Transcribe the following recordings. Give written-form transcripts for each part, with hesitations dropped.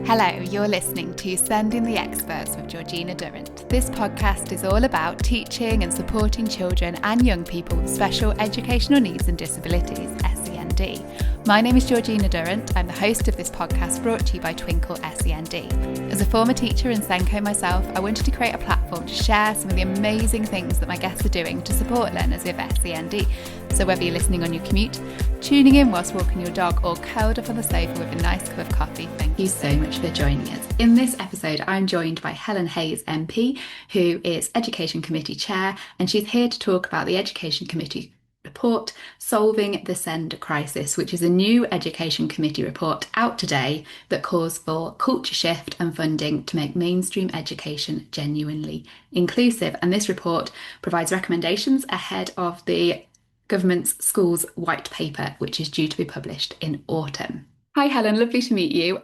Hello, you're listening to Sending the Experts with Georgina Durrant. This podcast is all about teaching and supporting children and young people with special educational needs and disabilities, SEND. My name is Georgina Durrant. I'm the host of this podcast brought to you by Twinkl SEND. As a former teacher and SENCO myself, I wanted to create a platform to share some of the amazing things that my guests are doing to support learners with SEND. So whether you're listening on your commute, tuning in whilst walking your dog, or curled up on the sofa with a nice cup of coffee, thank you so much for joining us. In this episode, I'm joined by Helen Hayes MP, who is Education Committee Chair, and she's here to talk about the Education Committee report, Solving the SEND Crisis, which is a new Education Committee report out today that calls for culture shift and funding to make mainstream education genuinely inclusive. And this report provides recommendations ahead of the Government's Schools White Paper, which is due to be published in autumn. Hi Helen, lovely to meet you.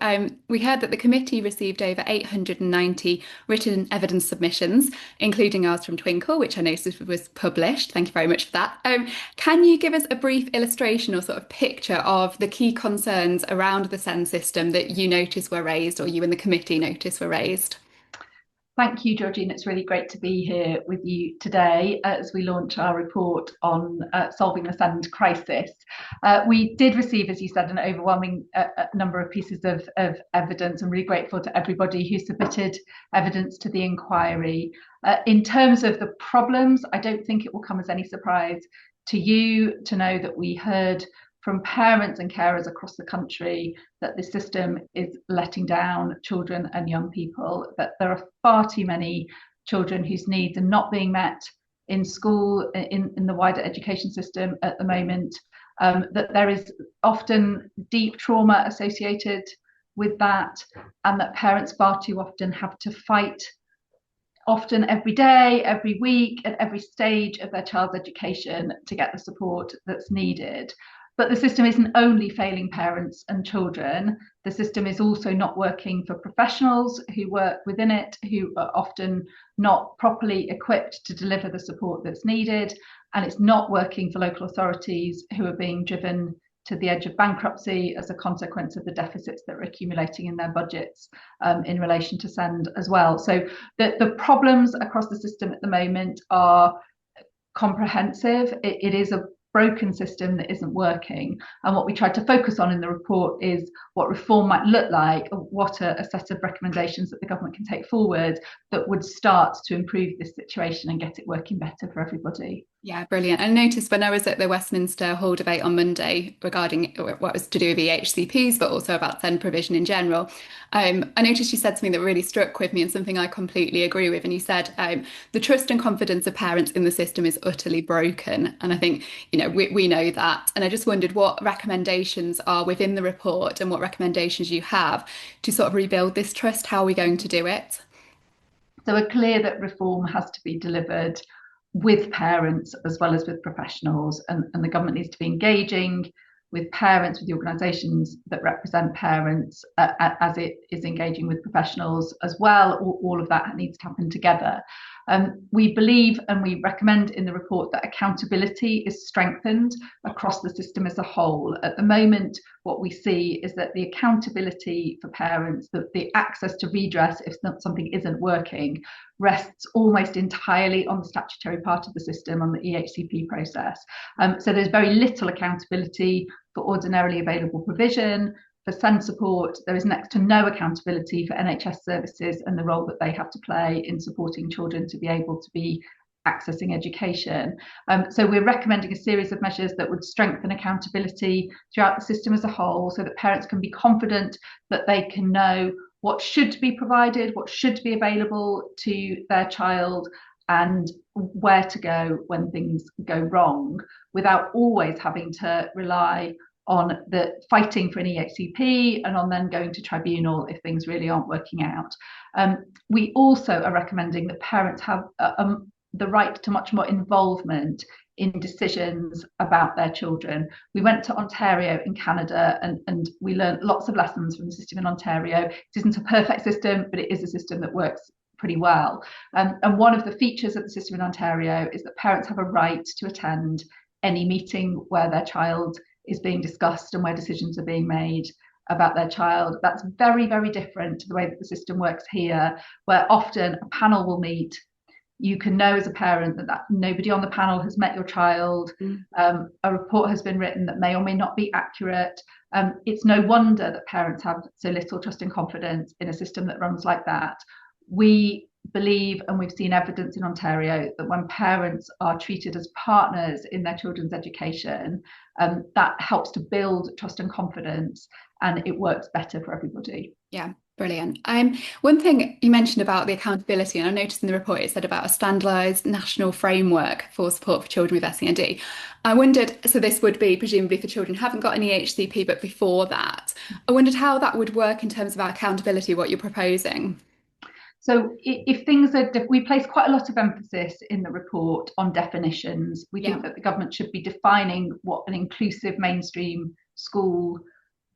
We heard that the committee received over 890 written evidence submissions, including ours from Twinkl, which I noticed was published. Thank you very much for that. Can you give us a brief illustration or sort of picture of the key concerns around the SEND system that you noticed were raised, or you and the committee noticed were raised? Thank you, Georgina. It's really great to be here with you today as we launch our report on solving the SEND crisis. We did receive, as you said, an overwhelming number of pieces of evidence. I'm really grateful to everybody who submitted evidence to the inquiry. In terms of the problems, I don't think it will come as any surprise to you to know that we heard from parents and carers across the country that the system is letting down children and young people, that there are far too many children whose needs are not being met in school, in the wider education system at the moment, that there is often deep trauma associated with that, and that parents far too often have to fight, often every day, every week, at every stage of their child's education to get the support that's needed. But the system isn't only failing parents and children. The system is also not working for professionals who work within it, who are often not properly equipped to deliver the support that's needed. And it's not working for local authorities who are being driven to the edge of bankruptcy as a consequence of the deficits that are accumulating in their budgets in relation to SEND as well. So the problems across the system at the moment are comprehensive. It is a broken system that isn't working, and what we tried to focus on in the report is what reform might look like, what are a set of recommendations that the government can take forward that would start to improve this situation and get it working better for everybody. Yeah, brilliant. I noticed when I was at the Westminster Hall debate on Monday regarding what was to do with EHCPs, but also about SEND provision in general, I noticed you said something that really struck with me and something I completely agree with. And you said the trust and confidence of parents in the system is utterly broken. And I think, we know that. And I just wondered what recommendations are within the report and what recommendations you have to sort of rebuild this trust. How are we going to do it? So we're clear that reform has to be delivered with parents as well as with professionals, and the government needs to be engaging with parents, with the organisations that represent parents, as it is engaging with professionals as well. All of that needs to happen together. We believe and we recommend in the report that accountability is strengthened across the system as a whole. At the moment, what we see is that the accountability for parents, the access to redress if something isn't working, rests almost entirely on the statutory part of the system, on the EHCP process. So there's very little accountability for ordinarily available provision. For SEND support, there is next to no accountability for NHS services and the role that they have to play in supporting children to be able to be accessing education. So we're recommending a series of measures that would strengthen accountability throughout the system as a whole, so that parents can be confident that they can know what should be provided, what should be available to their child, and where to go when things go wrong, without always having to rely on the fighting for an EHCP and on then going to tribunal if things really aren't working out. We also are recommending that parents have the right to much more involvement in decisions about their children. We went to Ontario in Canada and we learned lots of lessons from the system in Ontario. It isn't a perfect system, but it is a system that works pretty well. And one of the features of the system in Ontario is that parents have a right to attend any meeting where their child is being discussed and where decisions are being made about their child. That's very, very different to the way that the system works here, where often a panel will meet. You can know as a parent that nobody on the panel has met your child. A report has been written that may or may not be accurate. It's no wonder that parents have so little trust and confidence in a system that runs like that. We believe, and we've seen evidence in Ontario, that when parents are treated as partners in their children's education, that helps to build trust and confidence, and it works better for everybody. Yeah, brilliant. One thing you mentioned about the accountability, and I noticed in the report it said about a standardised national framework for support for children with SEND. I wondered, so this would be presumably for children who haven't got an EHCP, but before that, I wondered how that would work in terms of our accountability, what you're proposing. So if things are, we place quite a lot of emphasis in the report on definitions. We think that the government should be defining what an inclusive mainstream school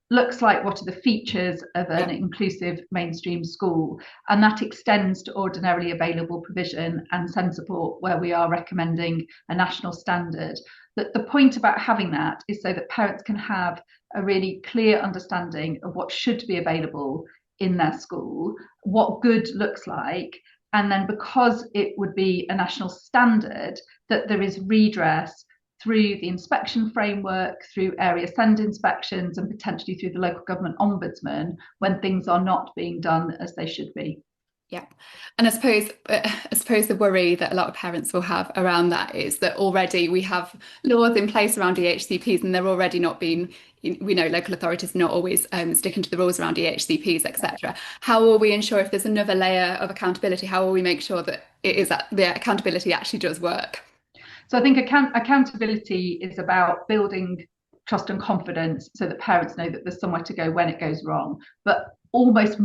looks like, what are the features of an inclusive mainstream school, and that extends to ordinarily available provision and SEND support where we are recommending a national standard. But the point about having that is so that parents can have a really clear understanding of what should be available in their school, what good looks like, and then because it would be a national standard, that there is redress through the inspection framework, through area SEND inspections, and potentially through the local government ombudsman when things are not being done as they should be. Yeah, and I suppose the worry that a lot of parents will have around that is that already we have laws in place around EHCPs, and they're already not being. We know local authorities are not always sticking to the rules around EHCPs, etc. How will we ensure, if there's another layer of accountability, how will we make sure that it is that the accountability actually does work? So I think accountability is about building trust and confidence so that parents know that there's somewhere to go when it goes wrong. But almost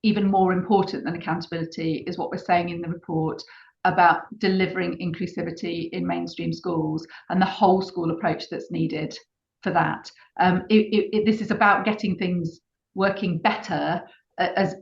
even more important than accountability is what we're saying in the report about delivering inclusivity in mainstream schools and the whole school approach that's needed for that. This is about getting things working better,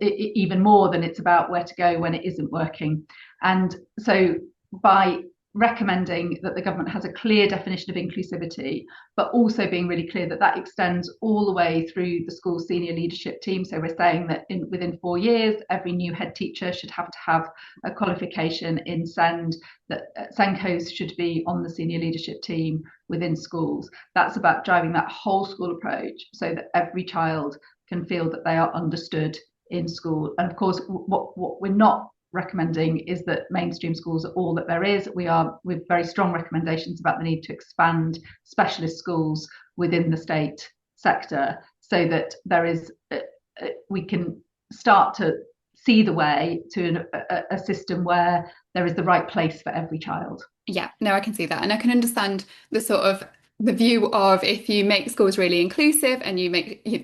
even more than it's about where to go when it isn't working. And so by recommending that the government has a clear definition of inclusivity, but also being really clear that that extends all the way through the school senior leadership team. So we're saying that within 4 years, every new head teacher should have to have a qualification in SEND, that SENCOs should be on the senior leadership team within schools. That's about driving that whole school approach so that every child can feel that they are understood in school. And of course, what we're not recommending is that mainstream schools are all that there is. We are with very strong recommendations about the need to expand specialist schools within the state sector so that there is we can start to see the way to a system where there is the right place for every child. Yeah, no, I can see that, and I can understand the sort of the view of if you make schools really inclusive and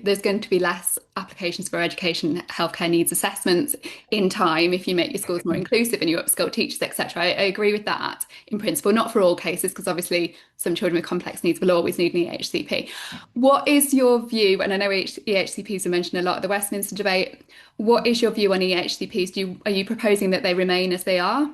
there's going to be less applications for education healthcare needs assessments in time if you make your schools more inclusive and you upskill teachers, etc. I agree with that in principle, not for all cases, because obviously some children with complex needs will always need an EHCP. What is your view, and I know EHCPs are mentioned a lot at the Westminster debate, what is your view on EHCPs? Are you proposing that they remain as they are?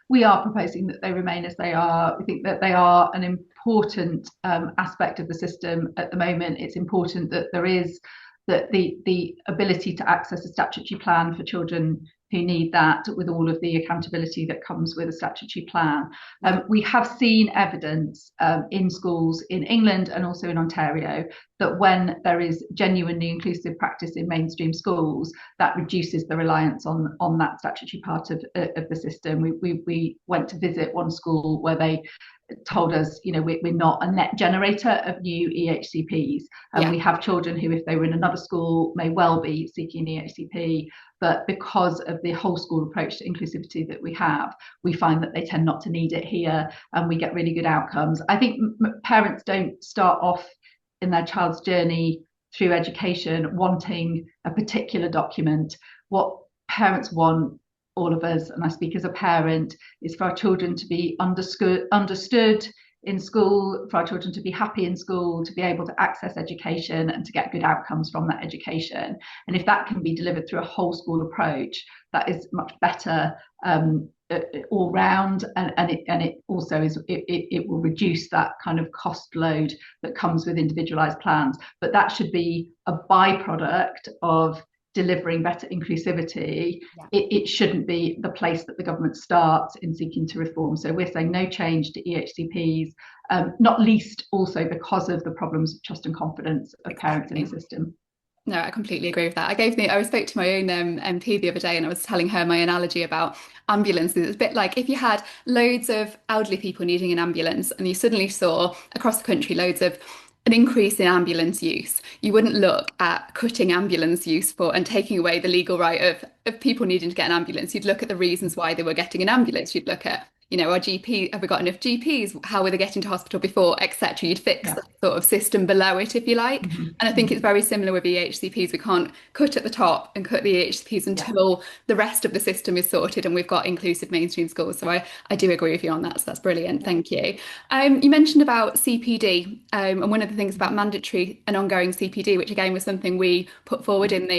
We are proposing that they remain as they are. We think that they are an important aspect of the system at the moment. It's important that there is the ability to access a statutory plan for children who need that, with all of the accountability that comes with a statutory plan. We have seen evidence in schools in England and also in Ontario that when there is genuinely inclusive practice in mainstream schools, that reduces the reliance on that statutory part of the system. We went to visit one school where they told us, we're not a net generator of new EHCPs, and we have children who, if they were in another school, may well be seeking EHCP, but because of the whole school approach to inclusivity that we have, we find that they tend not to need it here, and we get really good outcomes. I think parents don't start off in their child's journey through education wanting a particular document. What parents want, all of us, and I speak as a parent, is for our children to be understood in school, for our children to be happy in school, to be able to access education and to get good outcomes from that education. And if that can be delivered through a whole school approach, that is much better all round, and it also it will reduce that kind of cost load that comes with individualized plans. But that should be a byproduct of delivering better inclusivity. It shouldn't be the place that the government starts in seeking to reform. So we're saying no change to EHCPs, not least also because of the problems of trust and confidence of parents in the system. No, I completely agree with that. I spoke to my own MP the other day, and I was telling her my analogy about ambulances. It's a bit like if you had loads of elderly people needing an ambulance and you suddenly saw across the country loads of an increase in ambulance use, you wouldn't look at cutting ambulance use for and taking away the legal right of people needing to get an ambulance. You'd look at the reasons why they were getting an ambulance. You'd look at, our GP, have we got enough GPs? How were they getting to hospital before, etc. You'd fix the sort of system below it, if you like. And I think it's very similar with EHCPs. We can't cut at the top and cut the EHCPs until the rest of the system is sorted and we've got inclusive mainstream schools. So I do agree with you on that. So that's brilliant. Thank you. You mentioned about CPD, and one of the things about mandatory and ongoing CPD, which again was something we put forward in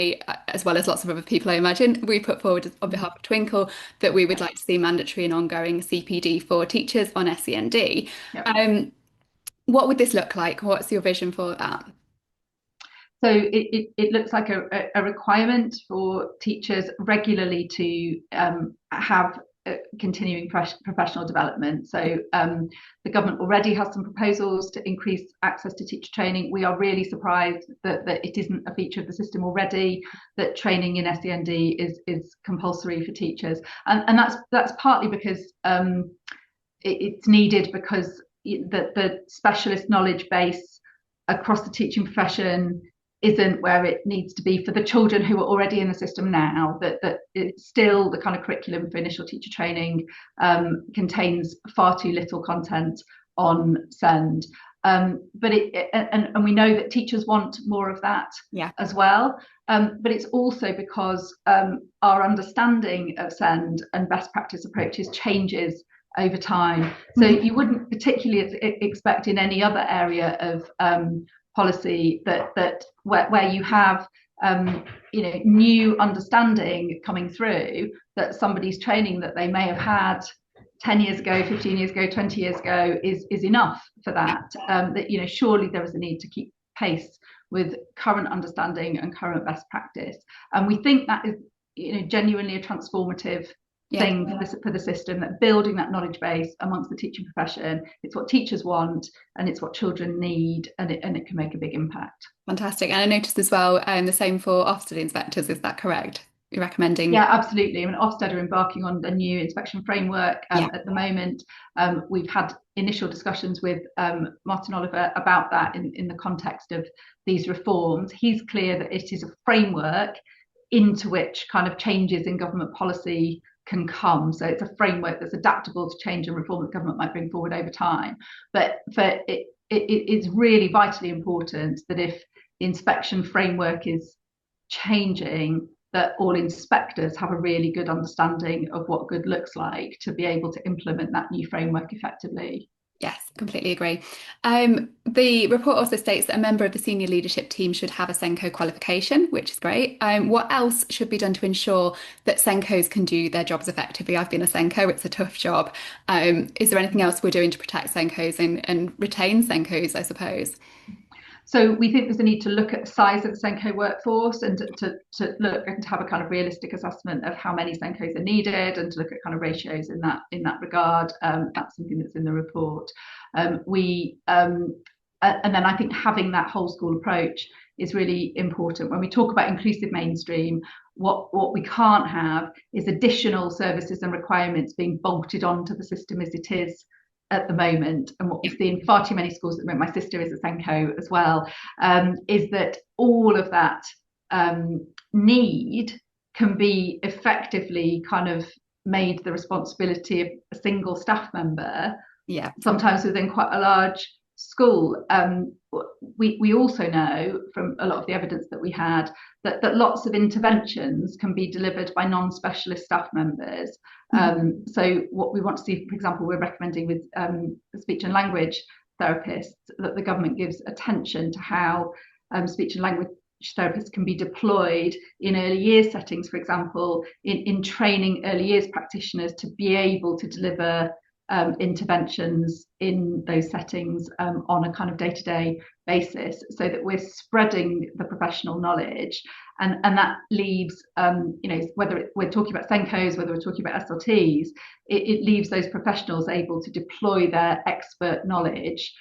as well as lots of other people, I imagine, we put forward on behalf of Twinkl, that we would like to see mandatory and ongoing CPD for teachers on SEND. What would this look like? What's your vision for that? So it looks like a requirement for teachers regularly to have continuing professional development. So the government already has some proposals to increase access to teacher training. We are really surprised that it isn't a feature of the system already, that training in SEND is compulsory for teachers. And that's partly because it's needed, because the specialist knowledge base across the teaching profession isn't where it needs to be for the children who are already in the system now. That it's still the kind of curriculum for initial teacher training contains far too little content on SEND. But and we know that teachers want more of that as well. But it's also because our understanding of SEND and best practice approaches changes over time. So you wouldn't particularly expect in any other area of policy that where you have new understanding coming through, that somebody's training that they may have had 10 years ago, 15 years ago, 20 years ago is enough for that. That surely there is a need to keep pace with current understanding and current best practice. And we think that is genuinely a transformative thing for the system, that building that knowledge base amongst the teaching profession, it's what teachers want and it's what children need, and it can make a big impact. Fantastic. And I noticed as well, the same for Ofsted inspectors, is that correct? You're recommending? Yeah, absolutely. I mean, Ofsted are embarking on a new inspection framework at the moment. We've had initial discussions with Martin Oliver about that in the context of these reforms. He's clear that it is a framework into which kind of changes in government policy can come. So it's a framework that's adaptable to change and reform that government might bring forward over time. But it's really vitally important that if the inspection framework is changing, that all inspectors have a really good understanding of what good looks like to be able to implement that new framework effectively. Yes, completely agree. The report also states that a member of the senior leadership team should have a SENCO qualification, which is great. What else should be done to ensure that SENCOs can do their jobs effectively? I've been a SENCO, it's a tough job. Is there anything else we're doing to protect SENCOs and retain SENCOs, I suppose? So we think there's a need to look at the size of the SENCO workforce and to look and to have a kind of realistic assessment of how many SENCOs are needed, and to look at kind of ratios in that regard. That's something that's in the report. And then I think having that whole school approach is really important. When we talk about inclusive mainstream, what we can't have is additional services and requirements being bolted onto the system as it is at the moment. And what we see in far too many schools at the moment, my sister is a SENCO as well, is that all of that need can be effectively kind of made the responsibility of a single staff member, sometimes within quite a large school. We also know from a lot of the evidence that we had that lots of interventions can be delivered by non-specialist staff members. So what we want to see, for example, we're recommending with speech and language therapists that the government gives attention to how speech and language therapists can be deployed in early years settings, for example, in training early years practitioners to be able to deliver interventions in those settings on a kind of day-to-day basis, so that we're spreading the professional knowledge, and that leaves whether we're talking about Senkos, whether we're talking about SLTs, it leaves those professionals able to deploy their expert knowledge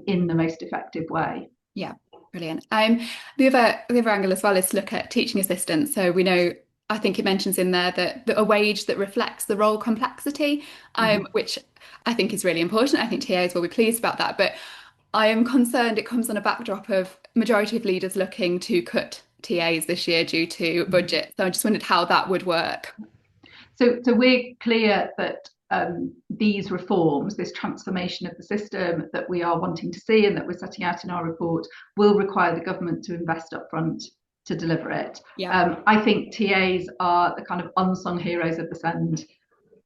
in the most effective way. Yeah, brilliant. The other angle as well is to look at teaching assistants. So we know, I think it mentions in there that a wage that reflects the role complexity, which I think is really important. I think TAs will be pleased about that, but I am concerned it comes on a backdrop of majority of leaders looking to cut TAs this year due to budget. So I just wondered how that would work. So we're clear that these reforms, this transformation of the system that we are wanting to see and that we're setting out in our report, will require the government to invest upfront to deliver it. Yeah. I think TAs are the kind of unsung heroes of the SEND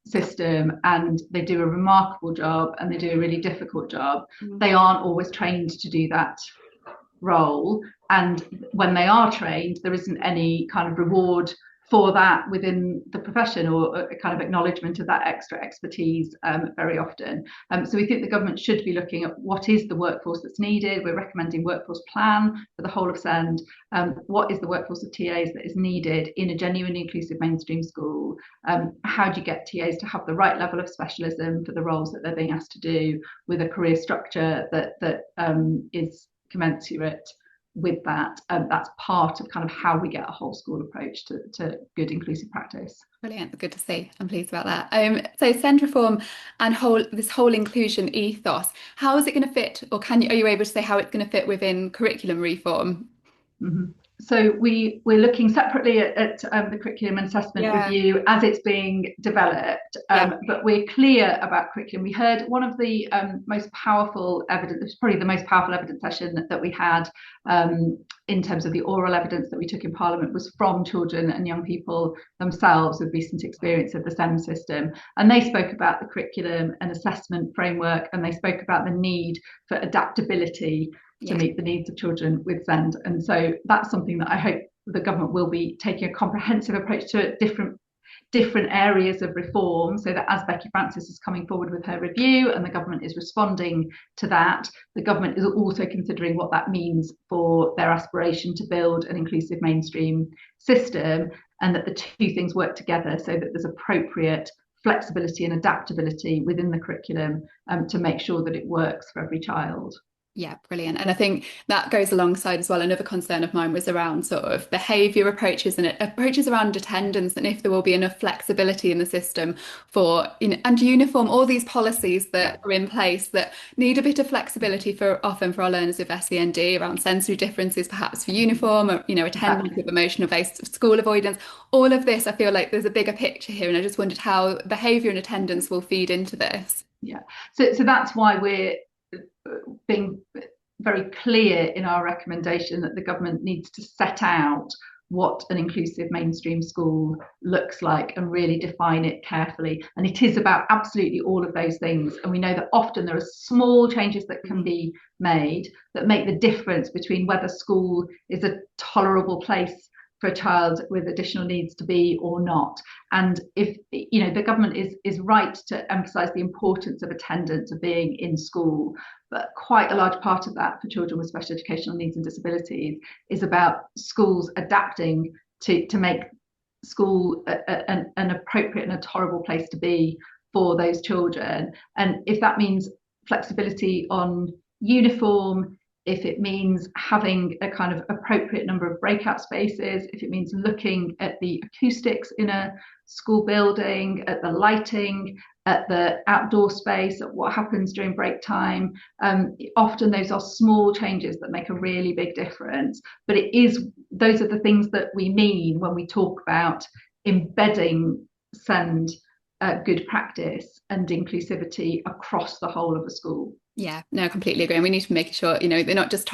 system, and they do a remarkable job and they do a really difficult job. They aren't always trained to do that role, and when they are trained, there isn't any kind of reward for that within the profession, or a kind of acknowledgement of that extra expertise very often. So we think the government should be looking at what is the workforce that's needed. We're recommending workforce plan for the whole of SEND. What is the workforce of TAs that is needed in a genuinely inclusive mainstream school? How do you get TAs to have the right level of specialism for the roles that they're being asked to do, with a career structure that is commensurate with that? That's part of kind of how we get a whole school approach to good inclusive practice. Brilliant, good to see. I'm pleased about that. So SEND reform and this whole inclusion ethos, how is it going to fit, or are you able to say how it's going to fit within curriculum reform? So we're looking separately at the curriculum and assessment review as it's being developed, but we're clear about curriculum. We heard one of the most powerful evidence, probably the most powerful evidence session that we had in terms of the oral evidence that we took in Parliament, was from children and young people themselves with recent experience of the SEND system. And they spoke about the curriculum and assessment framework, and they spoke about the need for adaptability to meet the needs of children with SEND. And so that's something that I hope the government will be taking a comprehensive approach to at different areas of reform, so that as Becky Francis is coming forward with her review and the government is responding to that, the government is also considering what that means for their aspiration to build an inclusive mainstream system, and that the two things work together so that there's appropriate flexibility and adaptability within the curriculum to make sure that it works for every child. Yeah, brilliant. And I think that goes alongside as well. Another concern of mine was around sort of behaviour approaches and approaches around attendance, and if there will be enough flexibility in the system for, and uniform, all these policies that are in place that need a bit of flexibility often for our learners with SEND, around sensory differences, perhaps for uniform, or, attendance with emotional based school avoidance. All of this, I feel like there's a bigger picture here, and I just wondered how behaviour and attendance will feed into this. Yeah, so that's why we're being very clear in our recommendation that the government needs to set out what an inclusive mainstream school looks like and really define it carefully. And it is about absolutely all of those things. And we know that often there are small changes that can be made that make the difference between whether school is a tolerable place for a child with additional needs to be or not. And if the government is right to emphasize the importance of attendance, of being in school, but quite a large part of that for children with special educational needs and disabilities is about schools adapting to make school an appropriate and a tolerable place to be for those children. And if that means flexibility on uniform, if it means having a kind of appropriate number of breakout spaces, if it means looking at the acoustics in a school building, at the lighting, at the outdoor space, at what happens during break time, often those are small changes that make a really big difference. But those are the things that we mean when we talk about embedding SEND good practice and inclusivity across the whole of a school. Yeah, no, I completely agree. And we need to make sure, they're not just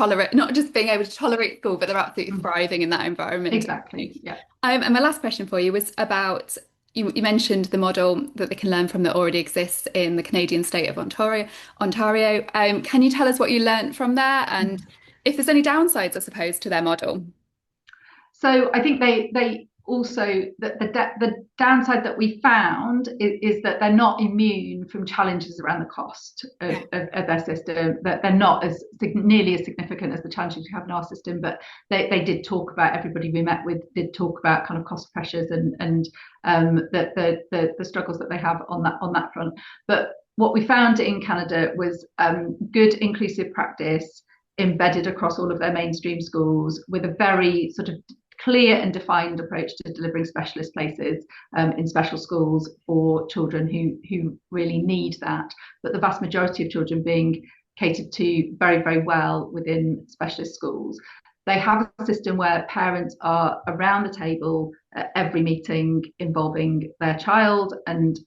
being able to tolerate school, but they're absolutely thriving in that environment. Exactly. Yeah. And my last question for you was about, you mentioned the model that they can learn from that already exists in the Canadian state of Ontario. Can you tell us what you learnt from there, and if there's any downsides, I suppose, to their model? So I think they also the downside that we found is that they're not immune from challenges around the cost of their system, that they're not as nearly as significant as the challenges we have in our system, but they did talk about, everybody we met with did talk about kind of cost pressures and the struggles that they have on that front. But what we found in Canada was good inclusive practice embedded across all of their mainstream schools, with a very sort of clear and defined approach to delivering specialist places in special schools for children who really need that, but the vast majority of children being catered to very, very well within specialist schools. They have a system where parents are around the table at every meeting involving their child, and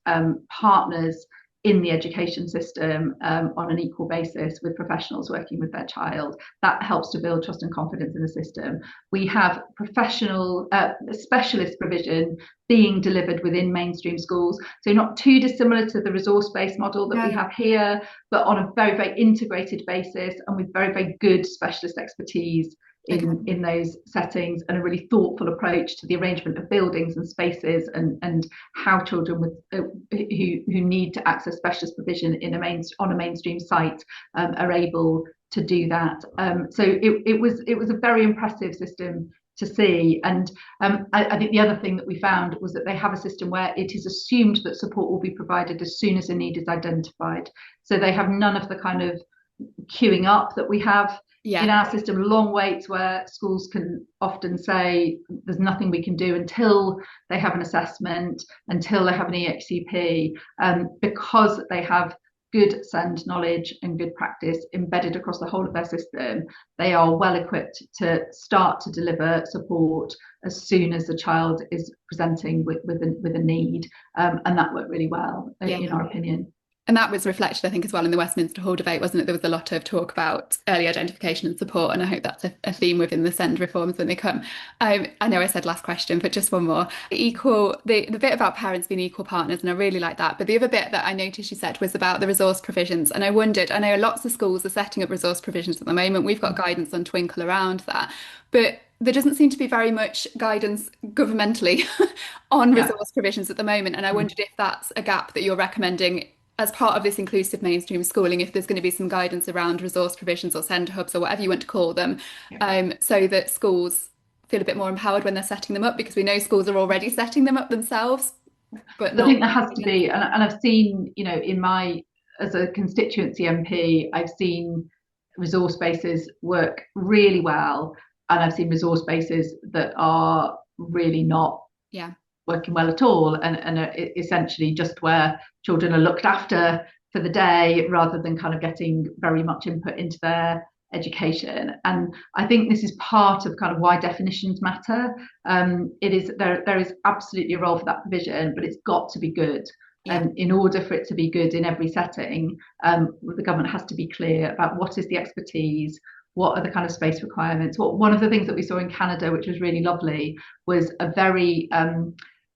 partners in the education system on an equal basis with professionals working with their child. That helps to build trust and confidence in the system. We have professional specialist provision being delivered within mainstream schools, so not too dissimilar to the resource-based model that we have here, but on a very, very integrated basis and with very, very good specialist expertise in those settings, and a really thoughtful approach to the arrangement of buildings and spaces and how children with who need to access specialist provision on a mainstream site are able to do that. So it was a very impressive system to see. And I think the other thing that we found was that they have a system where it is assumed that support will be provided as soon as a need is identified. So they have none of the kind of queuing up that we have in our system, long waits where schools can often say there's nothing we can do until they have an assessment, until they have an EHCP, because they have good SEND knowledge and good practice embedded across the whole of their system. They are well equipped to start to deliver support as soon as the child is presenting with a need, and that worked really well in our opinion. And that was reflected, I think, as well in the Westminster Hall debate, wasn't it? There was a lot of talk about early identification and support, and I hope that's a theme within the SEND reforms when they come. I know I said last question, but just one more. The bit about parents being equal partners, and I really like that. But the other bit that I noticed you said was about the resource provisions. And I wondered, I know lots of schools are setting up resource provisions at the moment. We've got guidance on Twinkl around that. But there doesn't seem to be very much guidance governmentally on resource provisions at the moment. And I wondered if that's a gap that you're recommending as part of this inclusive mainstream schooling, if there's going to be some guidance around resource provisions or SEND hubs or whatever you want to call them, so that schools feel a bit more empowered when they're setting them up, because we know schools are already setting them up themselves. But I think there has to be, and I've seen, as a constituency MP, I've seen resource bases work really well, and I've seen resource bases that are really not working well at all, and essentially just where children are looked after for the day rather than kind of getting very much input into their education. And I think this is part of kind of why definitions matter. It is there is absolutely a role for that provision, but it's got to be good. And in order for it to be good in every setting, the government has to be clear about what is the expertise, what are the kind of space requirements. One of the things that we saw in Canada, which was really lovely, was a very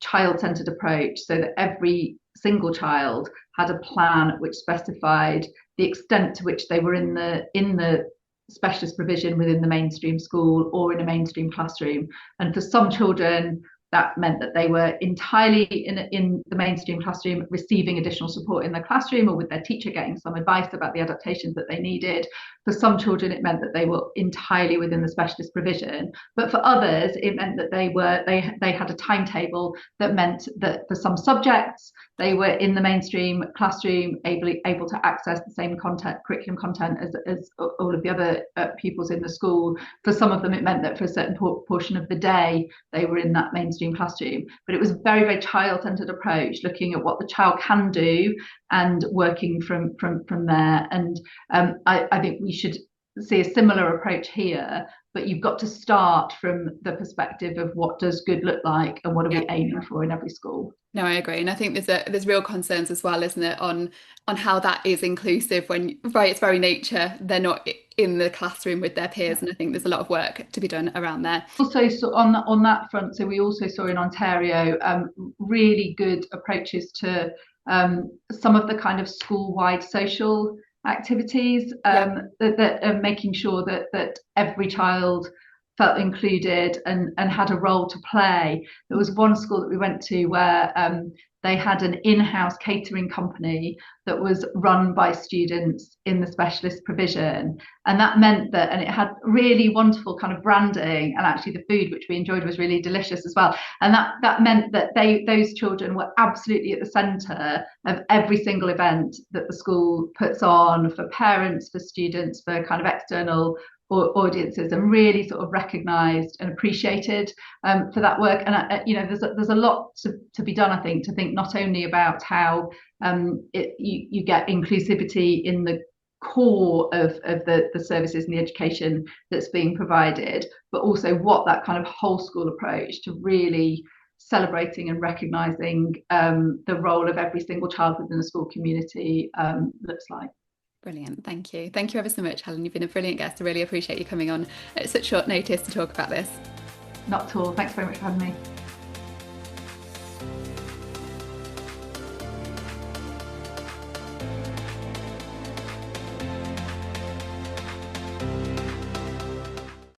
child-centered approach, so that every single child had a plan which specified the extent to which they were in the specialist provision within the mainstream school or in a mainstream classroom. And for some children, that meant that they were entirely in the mainstream classroom, receiving additional support in their classroom or with their teacher, getting some advice about the adaptations that they needed. For some children, it meant that they were entirely within the specialist provision. But for others, it meant that they had a timetable that meant that for some subjects, they were in the mainstream classroom, able to access the same curriculum content as all of the other pupils in the school. For some of them, it meant that for a certain portion of the day, they were in that mainstream classroom. But it was a very, very child-centered approach, looking at what the child can do and working from there. And I think we should see a similar approach here, but you've got to start from the perspective of what does good look like and what are we aiming for in every school. No, I agree. And I think there's real concerns as well, isn't it, on how that is inclusive when, by its very nature, they're not in the classroom with their peers. And I think there's a lot of work to be done around there. Also, so on that front, so we also saw in Ontario really good approaches to some of the kind of school-wide social activities that are making sure that every child felt included and had a role to play. There was one school that we went to where they had an in-house catering company that was run by students in the specialist provision. And that meant that, and it had really wonderful kind of branding, and actually the food, which we enjoyed, was really delicious as well. And that meant that those children were absolutely at the centre of every single event that the school puts on, for parents, for students, for kind of external audiences, and really sort of recognised and appreciated for that work. And there's a lot to be done, I think, to think not only about how you get inclusivity in the core of the services and the education that's being provided, but also what that kind of whole school approach to really celebrating and recognising the role of every single child within the school community looks like. Brilliant. Thank you. Thank you ever so much, Helen. You've been a brilliant guest. I really appreciate you coming on at such short notice to talk about this. Not at all. Thanks very much for having me.